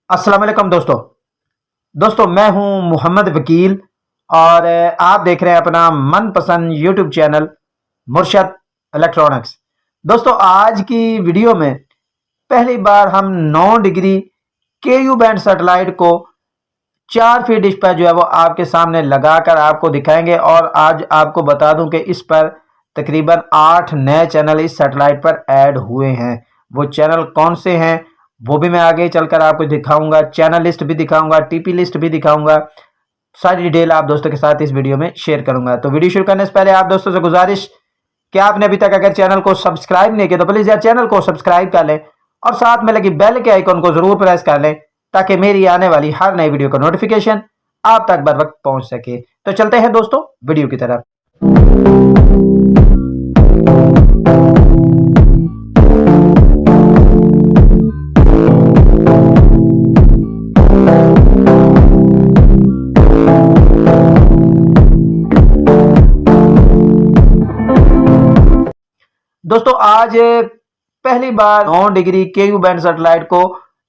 अस्सलाम वालेकुम दोस्तों। मैं हूं मोहम्मद वकील और आप देख रहे हैं अपना मनपसंद यूट्यूब चैनल मुर्शद इलेक्ट्रॉनिक्स। दोस्तों आज की वीडियो में पहली बार हम 9 डिग्री केयू बैंड सैटेलाइट को 4 फीट डिश पर जो है वो आपके सामने लगाकर आपको दिखाएंगे और आज आपको बता दूं कि इस पर तकरीबन 8 नए चैनल इस सैटेलाइट पर ऐड हुए हैं। वो चैनल कौन से हैं वो भी मैं आगे चलकर आपको दिखाऊंगा, चैनल लिस्ट भी दिखाऊंगा, टीपी लिस्ट भी दिखाऊंगा। सारी डिटेल आप दोस्तों के साथ इस वीडियो में शेयर करूंगा। तो वीडियो शुरू करने से पहले आप दोस्तों से गुजारिश कि आपने अभी तक अगर चैनल को सब्सक्राइब नहीं किया तो प्लीज यार चैनल को सब्सक्राइब कर लें और साथ में लगी बेल के आइकन को जरूर प्रेस कर लें ताकि मेरी आने वाली हर नई वीडियो का नोटिफिकेशन आप तक बर वक्त पहुंच सके। तो चलते हैं दोस्तों वीडियो की तरफ। दोस्तों आज पहली बार 9 डिग्री केयू बैंड सैटेलाइट को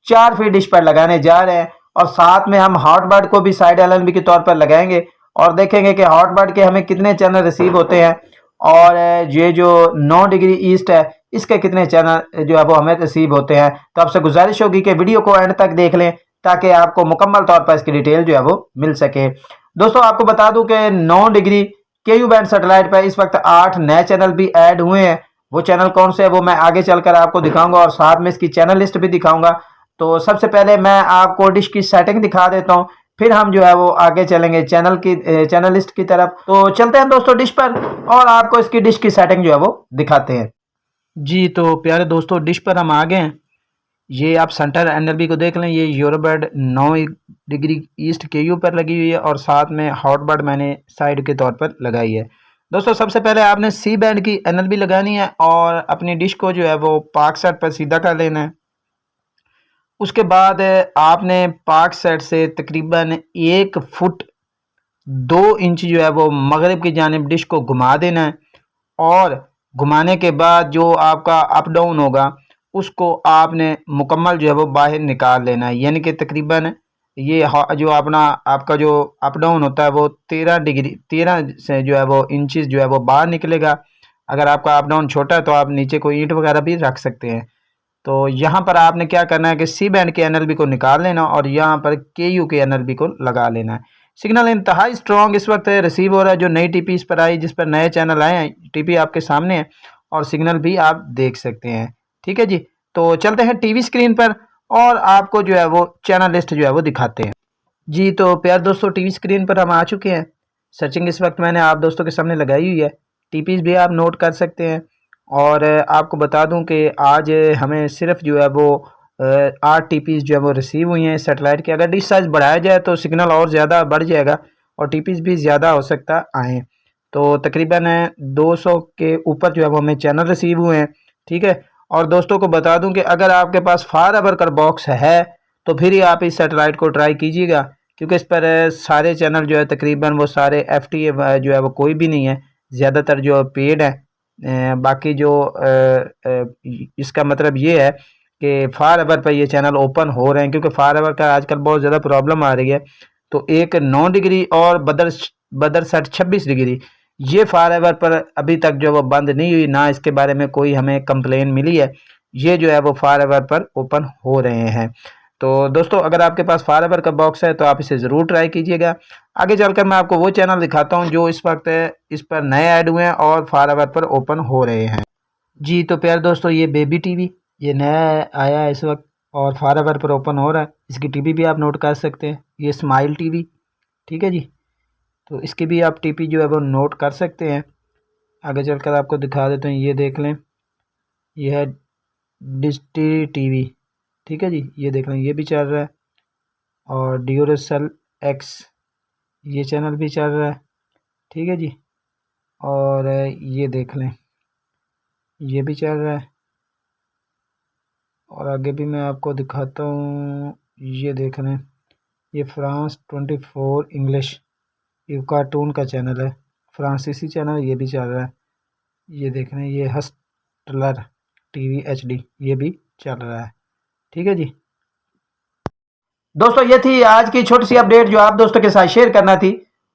4 फीट डिश पर लगाने जा रहे हैं और साथ में हम हॉटबर्ड को भी साइड एलएनबी के तौर पर लगाएंगे और देखेंगे कि हॉटबर्ड के हमें कितने चैनल रिसीव होते हैं और ये जो 9 डिग्री ईस्ट है इसके कितने चैनल जो है वो हमें रिसीव होते हैं। तो आपसे गुजारिश होगी कि वीडियो को एंड तक देख लें ताकि आपको मुकम्मल तौर पर इसकी डिटेल जो है वो मिल सके। दोस्तों आपको बता दूं कि 9 डिग्री केयू बैंड सैटेलाइट पर इस वक्त 8 नए चैनल भी ऐड हुए हैं। वो चैनल कौन से है वो मैं आगे चलकर आपको दिखाऊंगा और साथ में इसकी चैनल लिस्ट भी दिखाऊंगा। तो सबसे पहले मैं आपको डिश की सेटिंग दिखा देता हूँ, फिर हम जो है वो आगे चलेंगे चैनल लिस्ट की तरफ। तो चलते हैं दोस्तों डिश पर और आपको इसकी डिश की सेटिंग जो है वो दिखाते हैं। जी तो प्यारे दोस्तों डिश पर हम आ गए हैं। ये आप सेंटर एनएलबी को देख लें, ये यूरोबर्ड 9 डिग्री ईस्ट केयू पर लगी हुई है और साथ में हॉटबर्ड मैंने साइड के तौर पर लगाई है। दोस्तों सबसे पहले आपने सी बैंड की एनएलबी लगानी है और अपनी डिश को जो है वो पाक सेट पर सीधा कर लेना है। उसके बाद आपने पाक सेट से तकरीबन 1 फुट 2 इंच जो है वो मगरिब की जानिब डिश को घुमा देना है और घुमाने के बाद जो आपका अप डाउन होगा उसको आपने मुकम्मल जो है वो बाहर निकाल लेना है। यानी कि तकरीबन ये जो अपना आपका जो अप डाउन होता है वो 13 से जो है वो इंचेस जो है वो बाहर निकलेगा। अगर आपका अप डाउन छोटा है तो आप नीचे कोई ईंट वगैरह भी रख सकते हैं। तो यहाँ पर आपने क्या करना है कि सी बैंड के एनएलबी को निकाल लेना और यहाँ पर के यू के एनएलबी को लगा लेना है। सिग्नल इंतहाई स्ट्रॉन्ग इस वक्त रिसीव हो रहा है। जो नई टीपी इस पर आई, जिस पर नए चैनल आए हैं, टीपी आपके सामने है और सिग्नल भी आप देख सकते हैं। ठीक है जी, तो चलते हैं टीवी स्क्रीन पर और आपको जो है वो चैनल लिस्ट जो है वो दिखाते हैं। जी तो प्यार दोस्तों टीवी स्क्रीन पर हम आ चुके हैं। सर्चिंग इस वक्त मैंने आप दोस्तों के सामने लगाई हुई है। टीपीज भी आप नोट कर सकते हैं और आपको बता दूं कि आज हमें सिर्फ जो है वो 8 टीपीज जो है वो रिसीव हुई हैं सेटेलाइट के। अगर डिश साइज बढ़ाया जाए तो सिग्नल और ज़्यादा बढ़ जाएगा और टीपीज भी ज़्यादा हो सकता आए। तो तकरीबन 200 के ऊपर जो है वो हमें चैनल रिसीव हुए हैं। ठीक है, और दोस्तों को बता दूं कि अगर आपके पास फार एवर का बॉक्स है तो फिर ही आप इस सेटेलाइट को ट्राई कीजिएगा, क्योंकि इस पर सारे चैनल जो है तकरीबन वो सारे एफटीए जो है वो कोई भी नहीं है, ज़्यादातर जो पेड है। बाकी जो इसका मतलब ये है कि फार एवर पर ये चैनल ओपन हो रहे हैं, क्योंकि फार एवर का आजकल बहुत ज़्यादा प्रॉब्लम आ रही है। तो एक 9 डिग्री और बदर सेट 26 डिग्री ये फार एवर पर अभी तक जो वो बंद नहीं हुई, ना इसके बारे में कोई हमें कंप्लेन मिली है। ये जो है वो फार एवर पर ओपन हो रहे हैं। तो दोस्तों अगर आपके पास फार एवर का बॉक्स है तो आप इसे ज़रूर ट्राई कीजिएगा। आगे चलकर मैं आपको वो चैनल दिखाता हूँ जो इस वक्त इस पर नए ऐड हुए हैं और फार एवर पर ओपन हो रहे हैं। जी तो प्यारे दोस्तों ये बेबी टीवी ये नया आया है इस वक्त और फार एवर पर ओपन हो रहा है। इसकी टीपी भी आप नोट कर सकते हैं, ये स्माइल टीवी। ठीक है जी, तो इसकी भी आप टीपी जो है वो नोट कर सकते हैं। आगे चलकर आपको दिखा देते हैं, ये देख लें, ये है डिश टीवी। ठीक है जी, ये देख लें, ये भी चल रहा है और ड्यूरासेल एक्स ये चैनल भी चल रहा है। ठीक है जी, और ये देख लें, ये भी चल रहा है और आगे भी मैं आपको दिखाता हूँ। ये देख लें, ये फ्रांस 24 इंग्लिश ये कार्टून का चैनल है, फ्रांसीसी चैनल, ये भी चल रहा है। ये देख रहे हैं, ये हस्टलर टीवी एचडी ये भी चल रहा है। ठीक है जी, दोस्तों ये थी आज की छोटी सी अपडेट जो आप दोस्तों के साथ शेयर करना थी।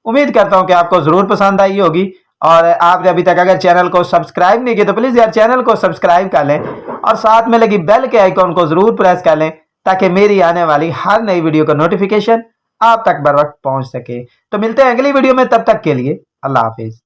उम्मीद करता हूं कि आपको जरूर पसंद आई होगी और आपने अभी तक अगर चैनल को सब्सक्राइब नहीं किया तो प्लीज यार चैनल को सब्सक्राइब कर लें और साथ में लगी बेल के आइकॉन को जरूर प्रेस कर लें ताकि मेरी आने वाली हर नई वीडियो का नोटिफिकेशन आप तक बर वक्त पहुंच सके। तो मिलते हैं अगली वीडियो में, तब तक के लिए अल्लाह हाफिज।